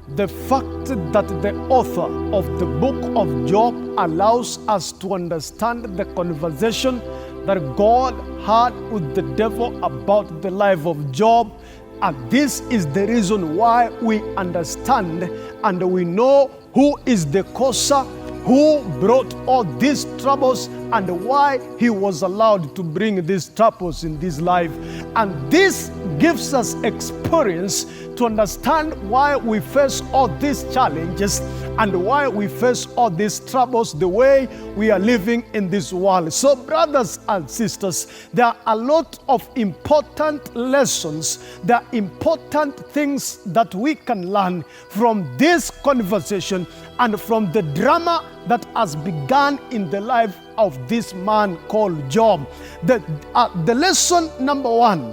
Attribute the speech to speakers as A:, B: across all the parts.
A: The fact that the author of the book of Job allows us to understand the conversation that God had with the devil about the life of Job. And this is the reason why we understand and we know who is the causer, who brought all these troubles, and why he was allowed to bring these troubles in this life. And this gives us experience to understand why we face all these challenges and why we face all these troubles the way we are living in this world. So, brothers and sisters, there are a lot of important lessons, there are important things that we can learn from this conversation and from the drama that has begun in the life of this man called Job. The lesson number one,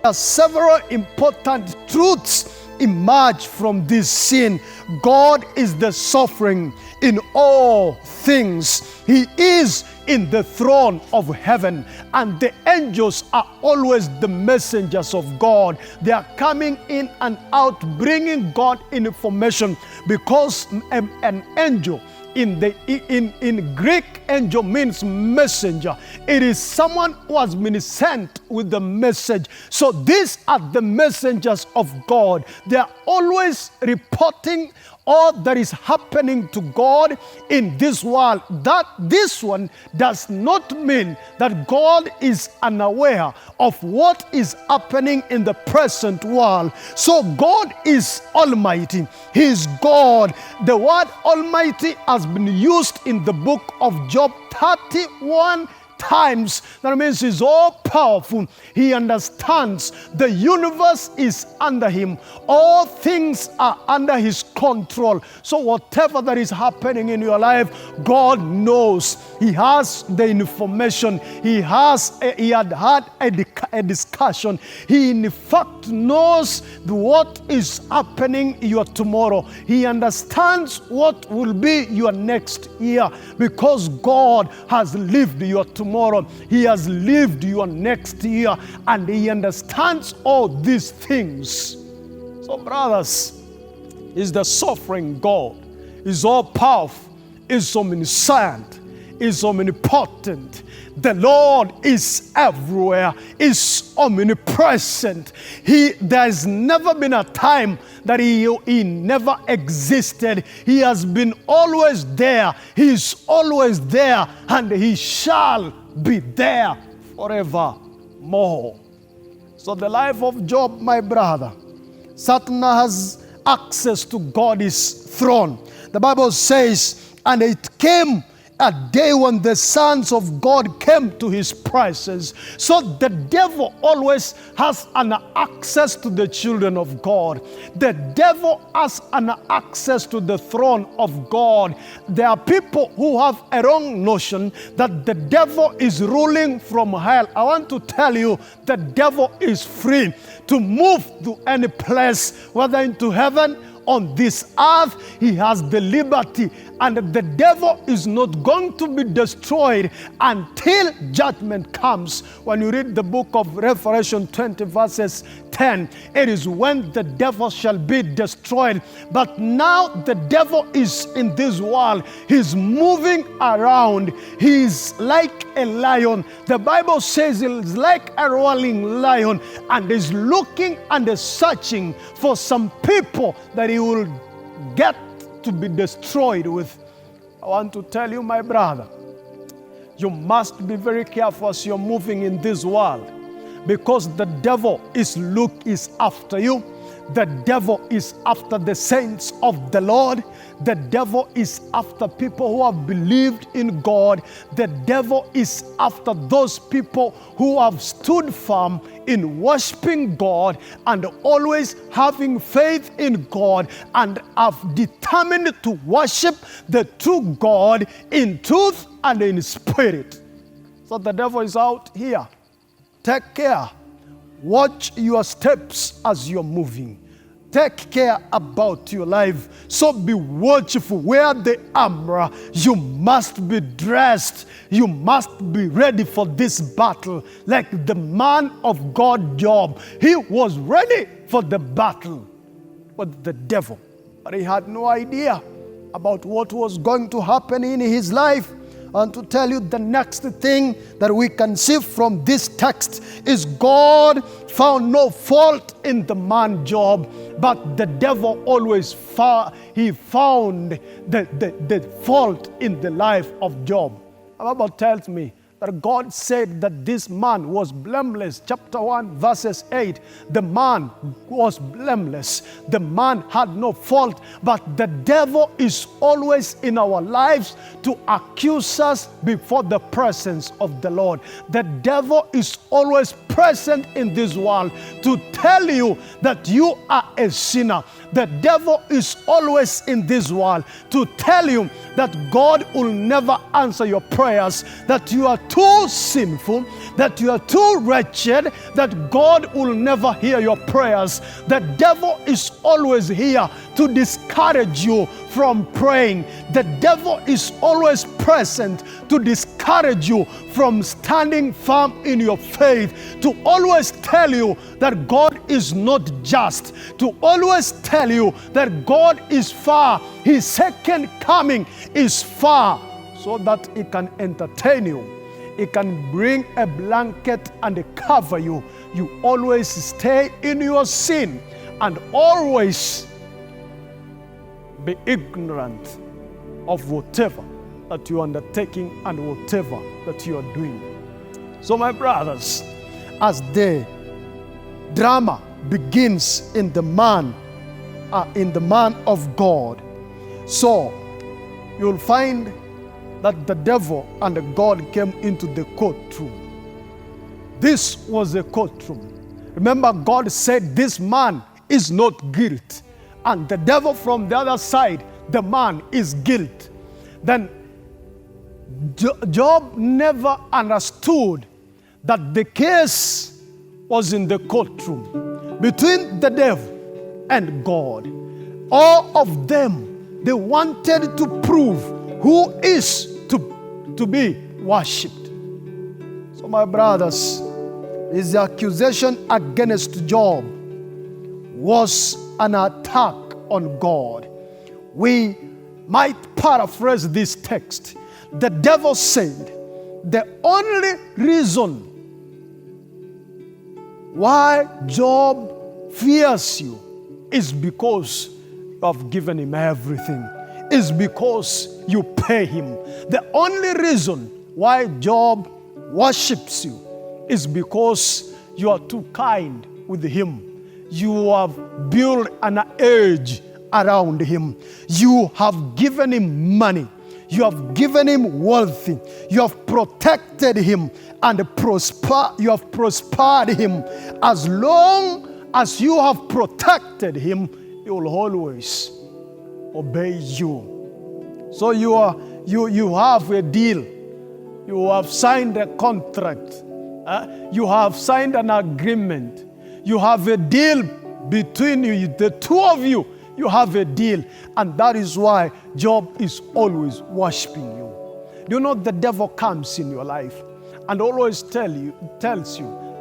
A: there are several important truths emerge from this scene. God is the sovereign in all things. He is in the throne of heaven, and the angels are always the messengers of God. They are coming in and out, bringing God information, because an angel in Greek, angel means messenger. It is someone who has been sent with the message. So these are the messengers of God. They are always reporting all that is happening to God in this world. That this one does not mean that God is unaware of what is happening in the present world. So God is Almighty. He is God. The word Almighty has been used in the book of Job 31 times. That means he's all powerful. He understands the universe is under him. All things are under his control. So whatever that is happening in your life, God knows. He has the information. He had had a discussion. He in fact knows what is happening your tomorrow. He understands what will be your next year, because God has lived your tomorrow. He has lived your next year, and he understands all these things. So, brothers, he's the sovereign God. He's all powerful. He's omniscient. He's omnipotent. The Lord is everywhere. He's omnipresent. There's never been a time that he never existed. He has been always there. He's always there, and he shall be there forevermore. So the life of Job, my brother, Satan has access to God's throne. The Bible says, and it came a day when the sons of God came to his presence. So the devil always has an access to the children of God. The devil has an access to the throne of God. There are people who have a wrong notion that the devil is ruling from hell. I want to tell you, the devil is free to move to any place, whether into heaven, on this earth. He has the liberty, and the devil is not going to be destroyed until judgment comes. When you read the book of Revelation 20 verses 10, it is when the devil shall be destroyed. But now the devil is in this world. He's moving around. He's like a lion. The Bible says he's like a roaring lion, and is looking and is searching for some people that he will get to be destroyed with. I want to tell you, my brother, you must be very careful as you're moving in this world, because the devil is after you. The devil is after the saints of the Lord. The devil is after people who have believed in God. The devil is after those people who have stood firm in worshiping God and always having faith in God, and have determined to worship the true God in truth and in spirit. So the devil is out here. Take care. Watch your steps as you're moving. Take care about your life. So be watchful. Wear the armor. You must be dressed. You must be ready for this battle. Like the man of God, Job. He was ready for the battle. with the devil. But he had no idea about what was going to happen in his life. And to tell you, the next thing that we can see from this text is God found no fault in the man Job, but the devil always found the fault in the life of Job. The Bible tells me that God said that this man was blameless. Chapter 1, verses 8. The man was blameless. The man had no fault. But the devil is always in our lives to accuse us before the presence of the Lord. The devil is always present in this world to tell you that you are a sinner. The devil is always in this world to tell you that God will never answer your prayers, that you are too sinful, that you are too wretched, that God will never hear your prayers. The devil is always here to discourage you from praying. The devil is always present to discourage you from standing firm in your faith, to always tell you that God is not just, to always tell you that God is far, His second coming is far, so that He can entertain you. He can bring a blanket and cover you. You always stay in your sin and always be ignorant of whatever that you are undertaking and whatever that you are doing. So my brothers, as the drama begins in the man of God, so you'll find that the devil and God came into the courtroom. This was a courtroom. Remember, God said this man is not guilty, and the devil from the other side, the man is guilty. Then Job never understood that the case was in the courtroom between the devil and God. All of them, they wanted to prove who is to be worshipped. So my brothers, his accusation against Job was an attack on God. We might paraphrase this text. The devil said, the only reason why Job fears you is because you have given him everything. Is because you pay him. The only reason why Job worships you is because you are too kind with him. You have built an edge around him. You have given him money. You have given him wealth. You have protected him and you have prospered him. As long as you have protected him, he will always obey you. So you have a deal. You have signed a contract. You have signed an agreement. You have a deal between you, the two of you. You have a deal, and that is why Job is always worshiping you. Do you know the devil comes in your life and always tells you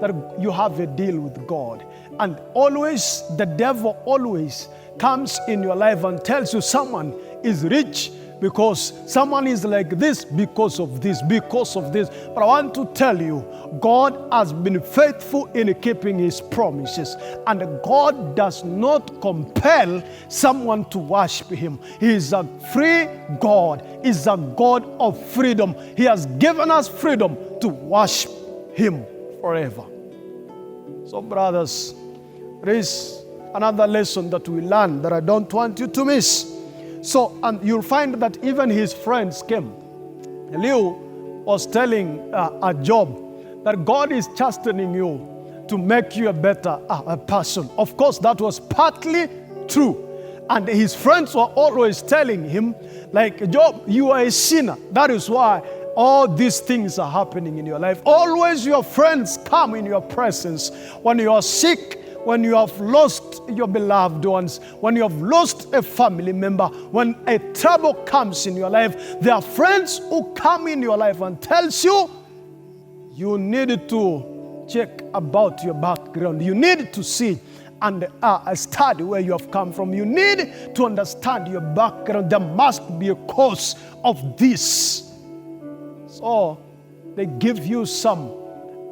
A: that you have a deal with God, and always the devil always comes in your life and tells you someone is rich because someone is like this because of this, because of this. But I want to tell you, God has been faithful in keeping His promises, and God does not compel someone to worship Him. He is a free God. He is a God of freedom. He has given us freedom to worship Him forever. So brothers, there is another lesson that we learn that I don't want you to miss. So, and you'll find that even his friends came. Elihu was telling Job that God is chastening you to make you a better person. Of course, that was partly true. And his friends were always telling him, like, Job, you are a sinner. That is why all these things are happening in your life. Always your friends come in your presence when you are sick, when you have lost your beloved ones, when you have lost a family member, when a trouble comes in your life. There are friends who come in your life and tells you, you need to check about your background. You need to see and study where you have come from. You need to understand your background. There must be a cause of this. So they give you some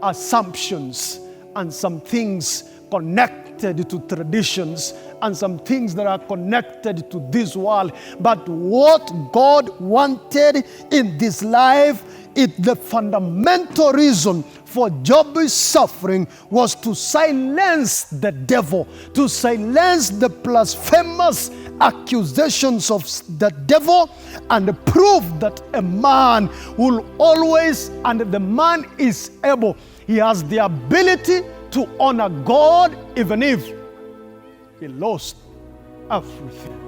A: assumptions and some things connected to traditions and some things that are connected to this world. But what God wanted in this life, the fundamental reason for Job's suffering was to silence the devil, to silence the blasphemous accusations of the devil, and prove that a man will always, and the man is able, he has the ability to honor God even if he lost everything.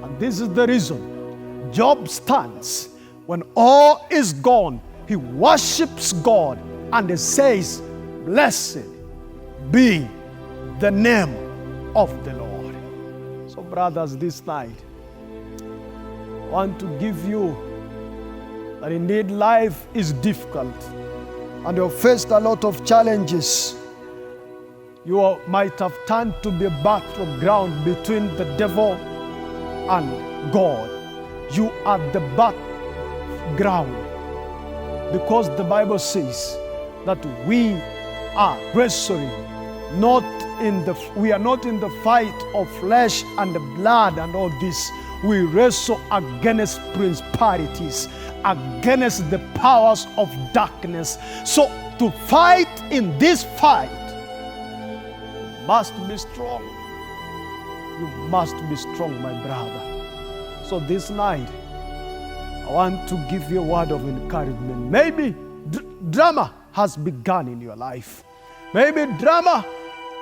A: And this is the reason Job stands. When all is gone, he worships God and he says, "Blessed be the name of the Lord." So brothers, this night, I want to give you that indeed life is difficult and you have faced a lot of challenges. You might have turned to be a battleground between the devil and God. You are the battleground because the Bible says that we are wrestling we are not in the fight of flesh and blood and all this. We wrestle against principalities, against the powers of darkness. So to fight in this fight, you must be strong. You must be strong, my brother. So this night, I want to give you a word of encouragement. Maybe drama has begun in your life. Maybe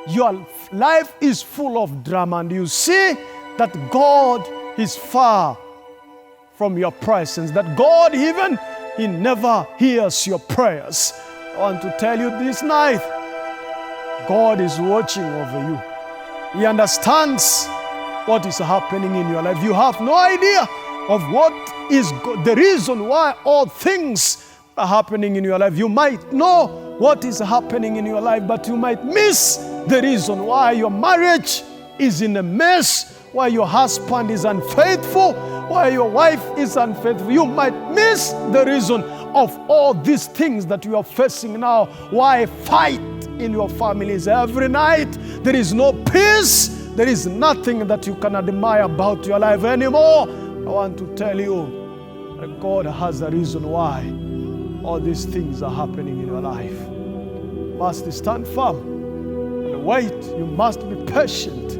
A: your life is full of drama, and you see that God is far from your presence, that God He never hears your prayers. I want to tell you this night, God is watching over you. He understands what is happening in your life. You have no idea of what is the reason why all things are happening in your life. You might know what is happening in your life, but you might miss the reason why your marriage is in a mess, why your husband is unfaithful, why your wife is unfaithful. You might miss the reason of all these things that you are facing now, why fight in your families every night. There is no peace. There is nothing that you can admire about your life anymore. I want to tell you that God has a reason why all these things are happening in your life. You must stand firm and wait. You must be patient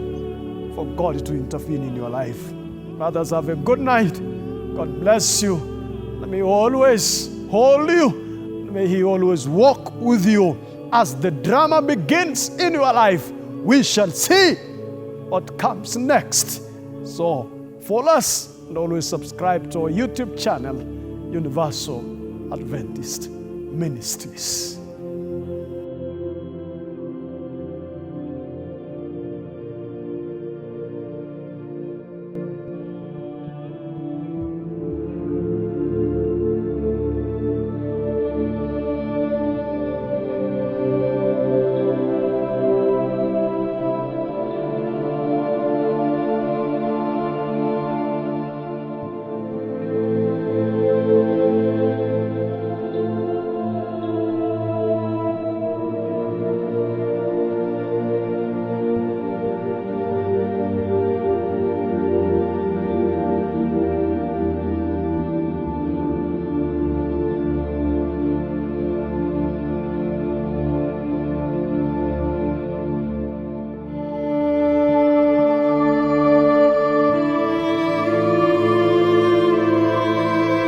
A: for God to intervene in your life. Brothers, have a good night. God bless you. May He always hold you. May He always walk with you. As the drama begins in your life, we shall see what comes next. So follow us and always subscribe to our YouTube channel, Universal Adventist Ministries.